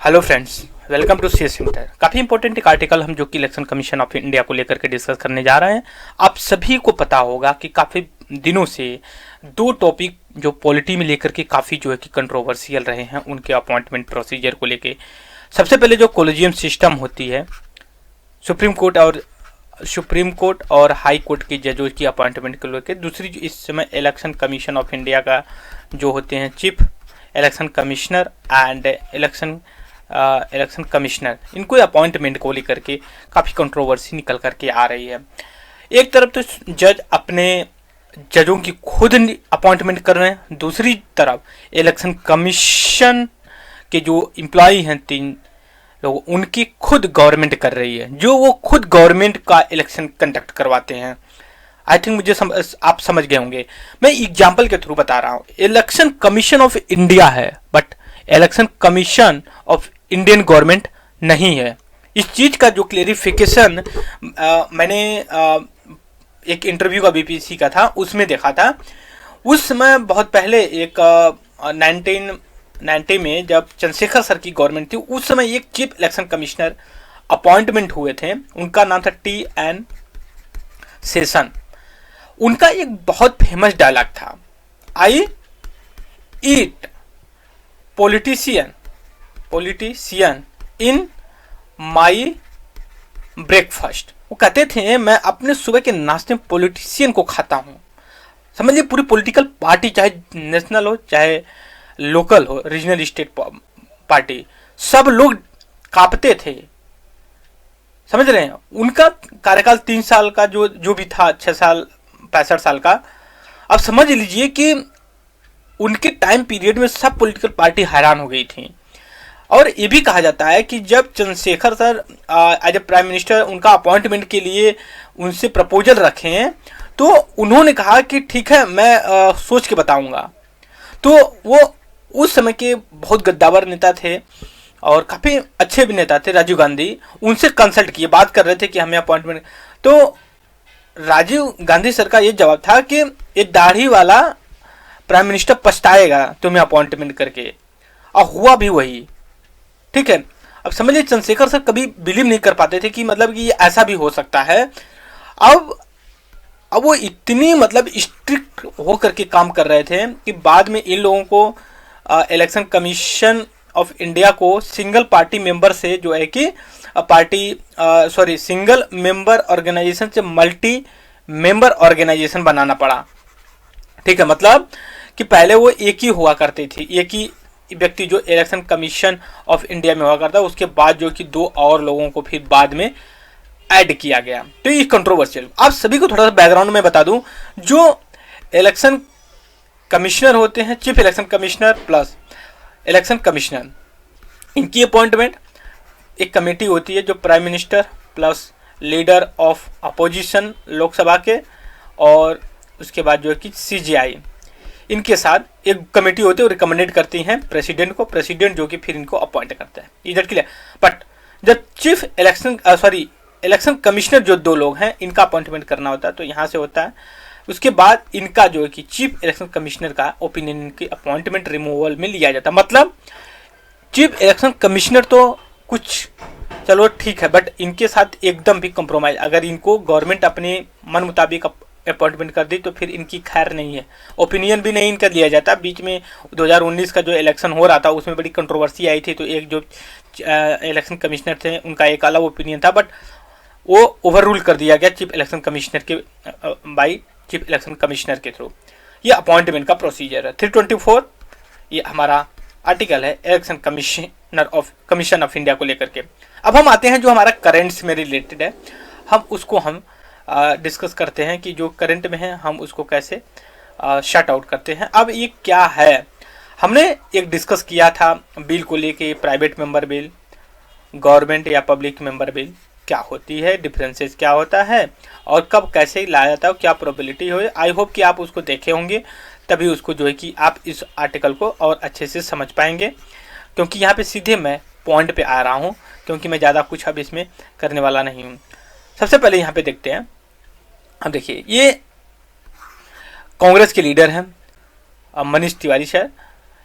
Hello friends, welcome to C centre. काफ़ी important एक article हम जो कि इलेक्शन कमीशन ऑफ इंडिया को लेकर के डिस्कस करने जा रहे हैं। आप सभी को पता होगा कि काफ़ी दिनों से दो टॉपिक जो पॉलिटी में लेकर के काफ़ी जो है कि कंट्रोवर्शियल रहे हैं, उनके अपॉइंटमेंट प्रोसीजर को लेके। सबसे पहले जो कॉलेजियम सिस्टम होती है, सुप्रीम कोर्ट और हाई कोर्ट के जजों की अपॉइंटमेंट को लेकर। दूसरी जो इस समय इलेक्शन कमीशन ऑफ इंडिया का जो होते हैं chief election commissioner and election commissioner, इनको अपॉइंटमेंट को लेकर के काफ़ी कंट्रोवर्सी निकल करके आ रही है। एक तरफ तो जज अपने जजों की खुद अपॉइंटमेंट कर रहे हैं, दूसरी तरफ इलेक्शन कमीशन के जो एम्प्लॉय हैं 3 लोग, उनकी खुद गवर्नमेंट कर रही है, जो वो खुद गवर्नमेंट का इलेक्शन कंडक्ट करवाते हैं। आई थिंक आप समझ गए होंगे। मैं एग्जाम्पल के थ्रू बता रहा हूँ। इलेक्शन कमीशन ऑफ इंडिया है, but election commission of Indian government नहीं है। इस चीज का जो क्लेरिफिकेशन मैंने एक इंटरव्यू का बीपीसी का था, उसमें देखा था। उस समय बहुत पहले एक 1990 में जब चंद्रशेखर सर की गवर्नमेंट थी, उस समय एक चीफ इलेक्शन कमिश्नर अपॉइंटमेंट हुए थे। उनका नाम था TN सेशन। उनका एक बहुत फेमस डायलॉग था, आई ईट पॉलिटिशियन इन माई ब्रेकफास्ट। वो कहते थे, मैं अपने सुबह के नाश्ते में पॉलिटिशियन को खाता हूं। समझिए, पूरी पॉलिटिकल पार्टी, चाहे नेशनल हो चाहे लोकल हो, रीजनल स्टेट पार्टी, सब लोग कांपते थे। समझ रहे हैं? उनका कार्यकाल 3 साल का जो भी था, 6 साल 65 साल का। अब समझ लीजिए कि उनके टाइम पीरियड में सब पॉलिटिकल पार्टी हैरान हो गई थी। और ये भी कहा जाता है कि जब Chandrashekhar sir as a prime minister उनका अपॉइंटमेंट के लिए उनसे प्रपोजल रखे हैं, तो उन्होंने कहा कि ठीक है, मैं सोच के बताऊंगा। तो वो उस समय के बहुत गद्दावर नेता थे और काफ़ी अच्छे भी नेता थे, राजीव गांधी। उनसे कंसल्ट किए, बात कर रहे थे कि हमें अपॉइंटमेंट। तो राजीव गांधी सर का ये जवाब था कि ये दाढ़ी वाला प्राइम मिनिस्टर पछताएगा तुम्हें अपॉइंटमेंट करके, और हुआ भी वही। ठीक है। अब समझिए, चंद्रशेखर सर कभी बिलीव नहीं कर पाते थे कि मतलब कि ये ऐसा भी हो सकता है। अब वो इतनी मतलब स्ट्रिक्ट होकर के काम कर रहे थे कि बाद में इन लोगों को इलेक्शन कमीशन ऑफ इंडिया को सिंगल पार्टी मेंबर से जो है कि सिंगल मेंबर ऑर्गेनाइजेशन से मल्टी मेंबर ऑर्गेनाइजेशन बनाना पड़ा। ठीक है, मतलब कि पहले वो एक ही हुआ करती थी, एक ही व्यक्ति जो इलेक्शन कमीशन ऑफ इंडिया में हुआ करता, उसके बाद जो कि 2 और लोगों को फिर बाद में ऐड किया गया। तो ये कंट्रोवर्शियल। आप सभी को थोड़ा सा बैकग्राउंड में बता दूं, जो इलेक्शन कमिश्नर होते हैं, chief election commissioner plus election commissioner, इनकी अपॉइंटमेंट एक कमेटी होती है जो prime minister plus leader of opposition Lok Sabha के, और उसके बाद जो है कि CGI, इनके साथ एक कमेटी होती है, वो रिकमेंडेड करती हैं प्रेसिडेंट को, प्रेसिडेंट जो कि फिर इनको अपॉइंट करता है। इधर क्लियर। बट जब चीफ इलेक्शन कमिश्नर जो 2 लोग हैं, इनका अपॉइंटमेंट करना होता है, तो यहाँ से होता है। उसके बाद इनका जो है कि चीफ इलेक्शन कमिश्नर का ओपिनियन इनकी अपॉइंटमेंट रिमूवल में लिया जाता है। मतलब चीफ इलेक्शन कमिश्नर तो कुछ चलो ठीक है, बट इनके साथ एकदम भी कंप्रोमाइज, अगर इनको गवर्नमेंट अपने मन मुताबिक अपॉइंटमेंट कर दी तो फिर इनकी खैर नहीं है। ओपिनियन भी नहीं इनका लिया जाता। बीच में 2019 का जो इलेक्शन हो रहा था, उसमें बड़ी कंट्रोवर्सी आई थी, तो एक जो इलेक्शन कमिश्नर थे उनका एक अलग ओपिनियन था, बट वो ओवर रूल कर दिया गया चीफ इलेक्शन कमिश्नर के बाई चीफ इलेक्शन कमिश्नर के थ्रू। ये अपॉइंटमेंट का प्रोसीजर है। 324 ये हमारा आर्टिकल है इलेक्शन कमीशन ऑफ इंडिया को लेकर के। अब हम आते हैं जो हमारा करेंट्स में रिलेटेड है, हम उसको हम डिस्कस करते हैं कि जो करंट में है हम उसको कैसे शट आउट करते हैं। अब ये क्या है, हमने एक डिस्कस किया था बिल को लेके, प्राइवेट मेंबर बिल, गवर्नमेंट या पब्लिक मेंबर बिल क्या होती है, डिफरेंसेस क्या होता है, और कब कैसे लाया जाता है, क्या प्रोबेबिलिटी हो। आई होप कि आप उसको देखे होंगे, तभी उसको जो है कि आप इस आर्टिकल को और अच्छे से समझ पाएंगे। क्योंकि यहाँ पे सीधे मैं पॉइंट पे आ रहा हूँ, क्योंकि मैं ज़्यादा कुछ अब इसमें करने वाला नहीं हूँ। सबसे पहले यहाँ पे देखते हैं। अब देखिए, ये कांग्रेस के लीडर हैं मनीष तिवारी सर।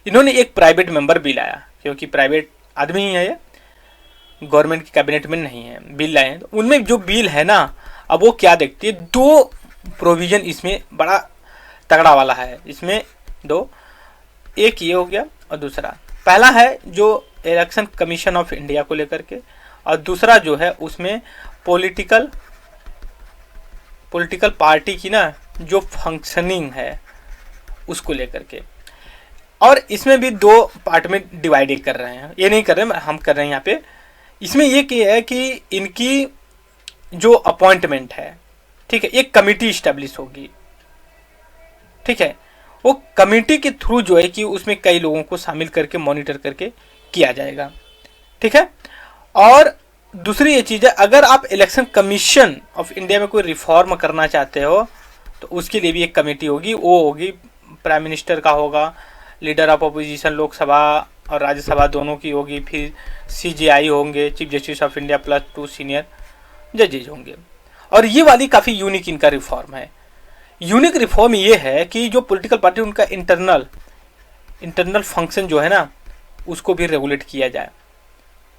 इन्होंने एक प्राइवेट मेंबर बिल आया, क्योंकि प्राइवेट आदमी ही है, ये गवर्नमेंट की कैबिनेट में नहीं है, बिल लाए हैं। तो उनमें जो बिल है ना, अब वो क्या देखती है, दो प्रोविजन इसमें बड़ा तगड़ा वाला है। इसमें दो, एक ये हो गया और दूसरा, पहला है जो इलेक्शन कमीशन ऑफ इंडिया को लेकर के, और दूसरा जो है उसमें पॉलिटिकल पार्टी की ना जो फंक्शनिंग है उसको लेकर के। और इसमें भी दो पार्ट में डिवाइड कर रहे हैं, ये नहीं कर रहे हैं, हम कर रहे हैं यहाँ पे। इसमें ये है कि इनकी जो अपॉइंटमेंट है, ठीक है, एक कमिटी इस्टेब्लिश होगी, ठीक है, वो कमिटी के थ्रू जो है कि उसमें कई लोगों को शामिल करके मॉनिटर करके किया जाएगा, ठीक है। और दूसरी ये चीज़ है, अगर आप इलेक्शन कमीशन ऑफ इंडिया में कोई रिफॉर्म करना चाहते हो तो उसके लिए भी एक कमेटी होगी, वो होगी प्राइम मिनिस्टर का होगा, लीडर ऑफ अपोजिशन लोकसभा और राज्यसभा दोनों की होगी, फिर CJI होंगे, chief justice of India plus 2 senior जजेज होंगे। और ये वाली काफ़ी यूनिक इनका रिफॉर्म है। यूनिक रिफॉर्म ये है कि जो पॉलिटिकल पार्टी उनका इंटरनल फंक्शन जो है ना उसको भी रेगुलेट किया जाए।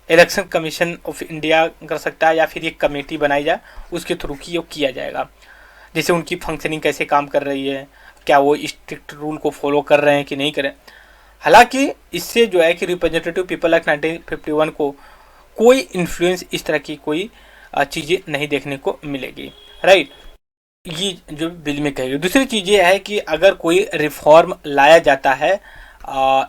इलेक्शन कमीशन ऑफ इंडिया कर सकता है या फिर एक कमेटी बनाई जाए, उसके थ्रू किया जाएगा। जैसे उनकी फंक्शनिंग कैसे काम कर रही है, क्या वो स्ट्रिक्ट रूल को फॉलो कर रहे हैं कि नहीं करें। हालांकि इससे जो है कि रिप्रेजेंटेटिव पीपल एक्ट 1951 को कोई इन्फ्लुएंस इस तरह की कोई चीज़ें नहीं देखने को मिलेगी, राइट। ये जो बिल में कहेगी। दूसरी चीज़ ये है कि अगर कोई रिफॉर्म लाया जाता है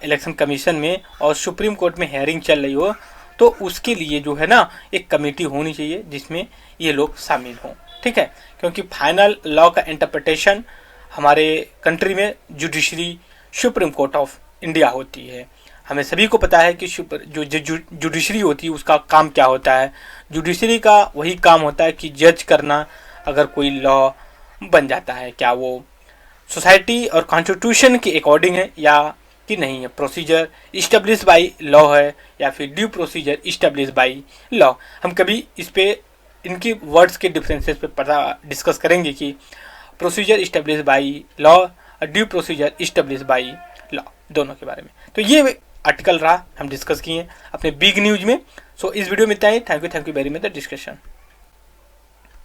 इलेक्शन कमीशन में और सुप्रीम कोर्ट में हेयरिंग चल रही हो, तो उसके लिए जो है ना एक कमेटी होनी चाहिए जिसमें ये लोग शामिल हों, ठीक है। क्योंकि फाइनल लॉ का इंटरप्रिटेशन हमारे कंट्री में judiciary supreme court of India होती है। हमें सभी को पता है कि जो जुडिशरी होती है उसका काम क्या होता है। जुडिशरी का वही काम होता है कि जज करना अगर कोई लॉ बन जाता है, क्या वो सोसाइटी और कॉन्स्टिट्यूशन के अकॉर्डिंग है या कि नहीं है, प्रोसीजर इस्टेब्लिश बाय लॉ है या फिर due procedure establish by law. हम कभी इस पे इनकी वर्ड्स के डिफरेंसेस पे पता डिस्कस करेंगे कि प्रोसीजर इस्टेब्लिश बाय लॉ और due procedure establish by law, दोनों के बारे में। तो ये आर्टिकल रहा, हम डिस्कस किए अपने बिग न्यूज में। सो इस वीडियो में इतना ही। Thank you very much the discussion.